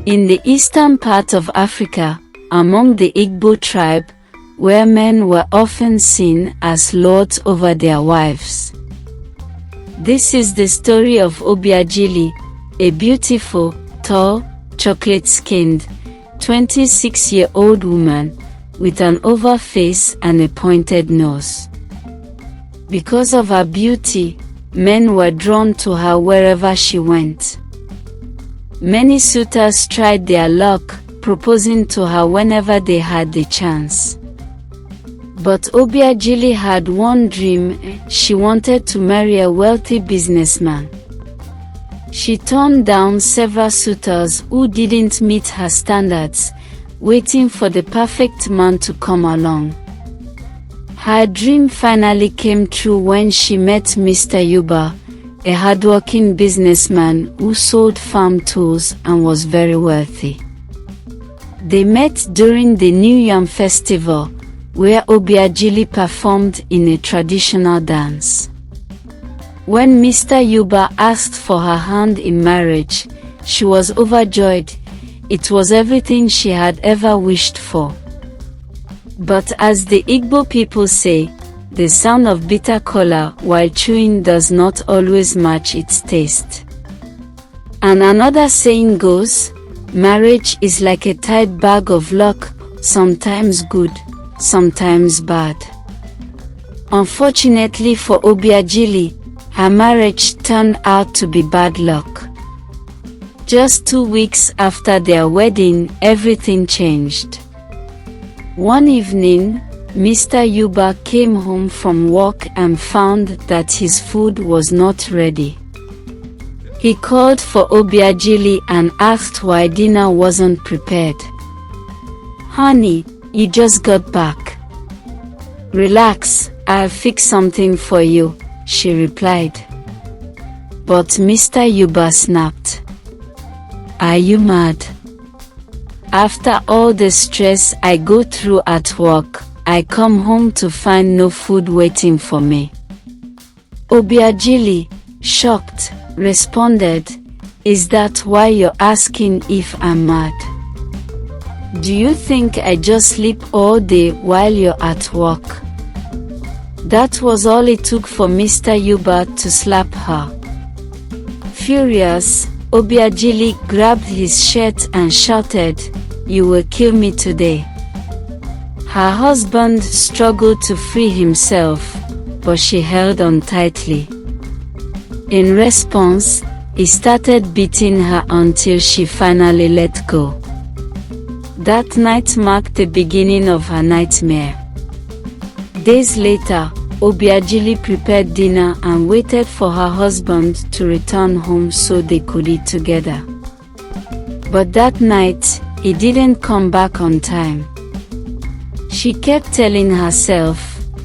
In the eastern part of Africa, among the Igbo tribe, where men were often seen as lords over their wives. This is the story of Obiageli, a beautiful, tall, chocolate-skinned, 26-year-old woman with an oval face and a pointed nose. Because of her beauty, men were drawn to her wherever she went. Many suitors tried their luck, proposing to her whenever they had the chance. But Obiageli had one dream: she wanted to marry a wealthy businessman. She turned down several suitors who didn't meet her standards, waiting for the perfect man to come along. Her dream finally came true when she met Mr. Yuba, a hardworking businessman who sold farm tools and was very wealthy. They met during the new Yam Festival, where Obiageli performed in a traditional dance. When Mr. Yuba asked for her hand in marriage, she was overjoyed. It was everything she had ever wished for. But as the Igbo people say, the sound of bitter kola while chewing does not always match its taste. And another saying goes, marriage is like a tight bag of luck, sometimes good, sometimes bad. Unfortunately for Obiageli, her marriage turned out to be bad luck. Just 2 weeks after their wedding, everything changed. One evening, Mr. Yuba came home from work and found that his food was not ready. He called for Obiageli and asked why dinner wasn't prepared. "Honey, you just got back. Relax, I'll fix something for you," she replied. But Mr. Yuba snapped. "Are you mad? After all the stress I go through at work, I come home to find no food waiting for me." Obiageli, shocked, responded, "Is that why you're asking if I'm mad? Do you think I just sleep all day while you're at work?" That was all it took for Mr. Yuba to slap her. Furious, Obiageli grabbed his shirt and shouted, "You will kill me today." Her husband struggled to free himself, but she held on tightly. In response, he started beating her until she finally let go. That night marked the beginning of her nightmare. Days later, Obiageli prepared dinner and waited for her husband to return home so they could eat together. But that night, he didn't come back on time. She kept telling herself,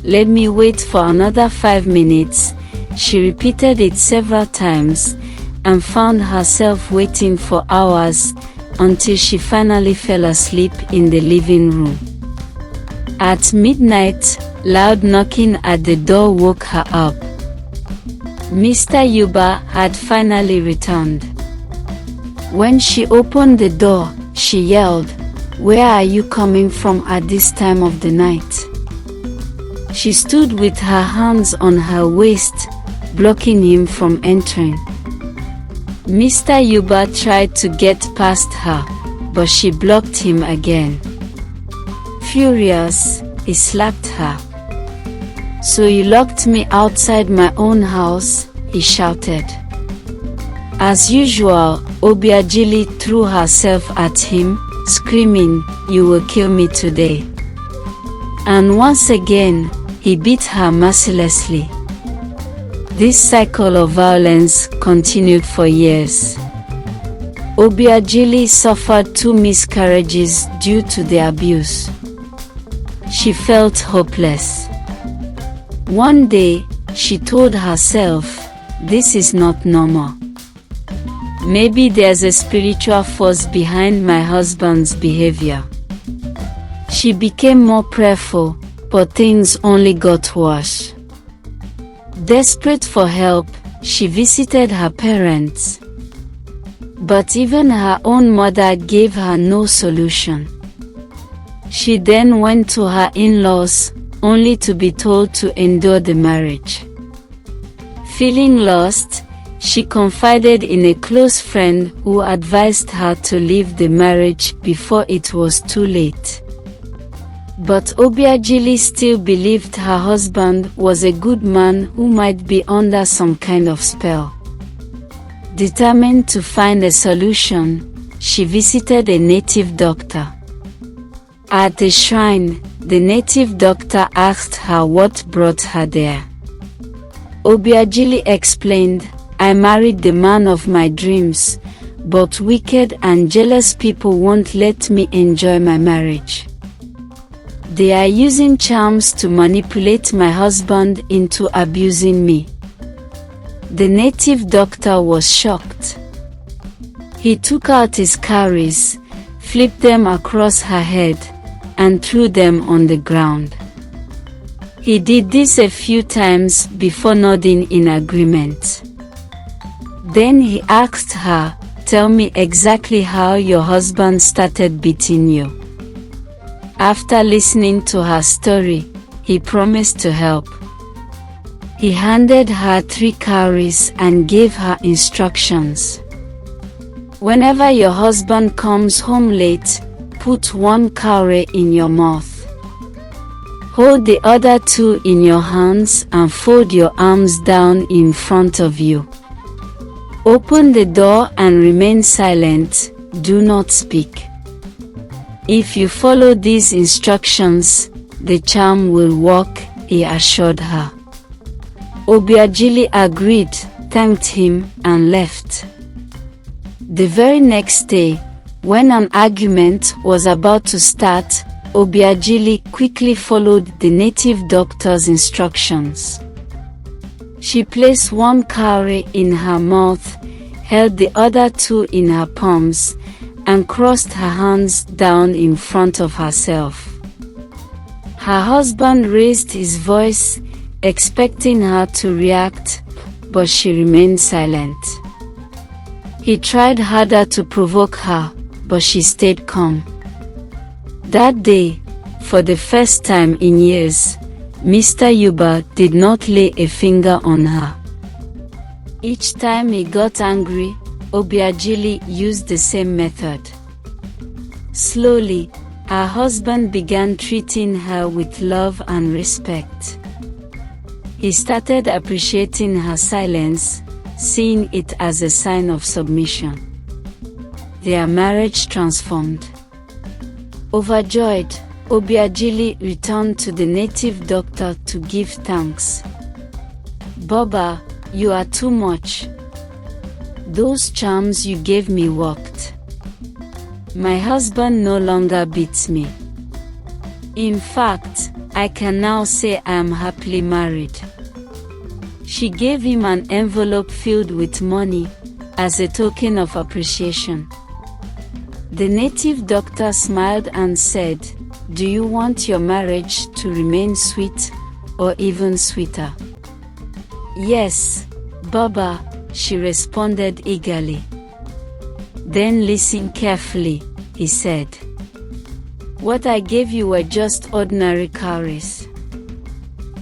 "Let me wait for another 5 minutes." She repeated it several times, and found herself waiting for hours, until she finally fell asleep in the living room. At midnight, loud knocking at the door woke her up. Mr. Yuba had finally returned. When she opened the door, she yelled, "Where are you coming from at this time of the night?" She stood with her hands on her waist, blocking him from entering. Mr. Yuba tried to get past her, but she blocked him again. Furious, he slapped her. "So you locked me outside my own house?" he shouted. As usual, Obiageli threw herself at him, screaming, "You will kill me today." And once again, he beat her mercilessly. This cycle of violence continued for years. Obiageli suffered 2 miscarriages due to the abuse. She felt hopeless. One day, she told herself, "This is not normal. Maybe there's a spiritual force behind my husband's behavior." She became more prayerful, but things only got worse. Desperate for help, she visited her parents. But even her own mother gave her no solution. She then went to her in-laws, only to be told to endure the marriage. Feeling lost, she confided in a close friend who advised her to leave the marriage before it was too late. But Obiageli still believed her husband was a good man who might be under some kind of spell. Determined to find a solution, she visited a native doctor. At the shrine, the native doctor asked her what brought her there. Obiageli explained, "I married the man of my dreams, but wicked and jealous people won't let me enjoy my marriage. They are using charms to manipulate my husband into abusing me." The native doctor was shocked. He took out his cowries, flipped them across her head, and threw them on the ground. He did this a few times before nodding in agreement. Then he asked her, "Tell me exactly how your husband started beating you." After listening to her story, he promised to help. He handed her 3 cowries and gave her instructions. "Whenever your husband comes home late, put 1 cowrie in your mouth. Hold the other 2 in your hands and fold your arms down in front of you. Open the door and remain silent, do not speak. If you follow these instructions, the charm will work," he assured her. Obiageli agreed, thanked him, and left. The very next day, when an argument was about to start, Obiageli quickly followed the native doctor's instructions. She placed 1 cowrie in her mouth, held the other 2 in her palms, and crossed her hands down in front of herself. Her husband raised his voice, expecting her to react, but she remained silent. He tried harder to provoke her, but she stayed calm. That day, for the first time in years, Mr. Yuba did not lay a finger on her. Each time he got angry, Obiageli used the same method. Slowly, her husband began treating her with love and respect. He started appreciating her silence, seeing it as a sign of submission. Their marriage transformed. Overjoyed, Obiageli returned to the native doctor to give thanks. "Baba, you are too much. Those charms you gave me worked. My husband no longer beats me. In fact, I can now say I am happily married." She gave him an envelope filled with money, as a token of appreciation. The native doctor smiled and said, "Do you want your marriage to remain sweet, or even sweeter?" "Yes, Baba," she responded eagerly. "Then listen carefully," he said. "What I gave you were just ordinary cowries.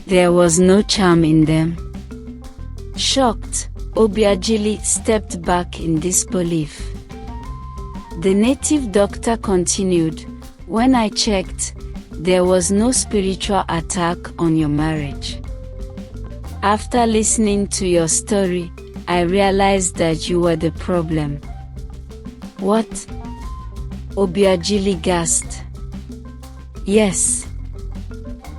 There was no charm in them." Shocked, Obiageli stepped back in disbelief. The native doctor continued, "When I checked, there was no spiritual attack on your marriage. After listening to your story, I realized that you were the problem." "What?" Obiageli gasped. "Yes.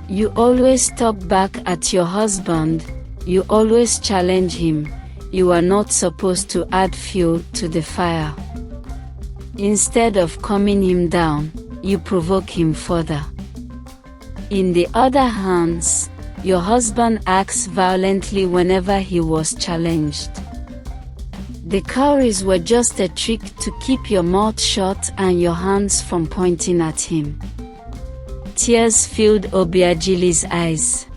You always talk back at your husband, you always challenge him, you are not supposed to add fuel to the fire. Instead of calming him down, you provoke him further. In the other hands, your husband acts violently whenever he was challenged. The cowries were just a trick to keep your mouth shut and your hands from pointing at him." Tears filled Obiageli's eyes.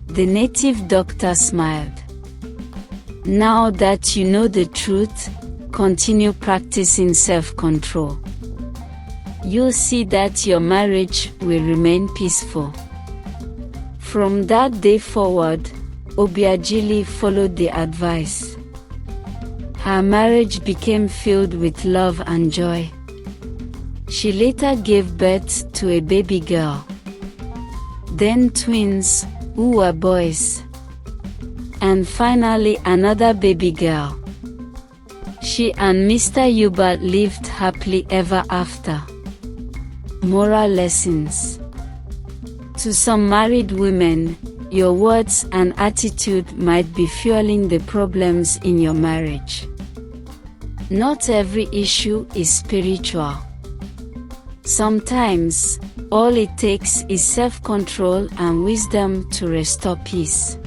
The native doctor smiled. "Now that you know the truth, continue practicing self-control. You'll see that your marriage will remain peaceful. From that day forward, Obiageli followed the advice. Her marriage became filled with love and joy. She later gave birth to a baby girl, then twins, who were boys, and finally another baby girl. She and Mr. Yuba lived happily ever after. Moral lessons. To some married women, your words and attitude might be fueling the problems in your marriage. Not every issue is spiritual. Sometimes, all it takes is self-control and wisdom to restore peace.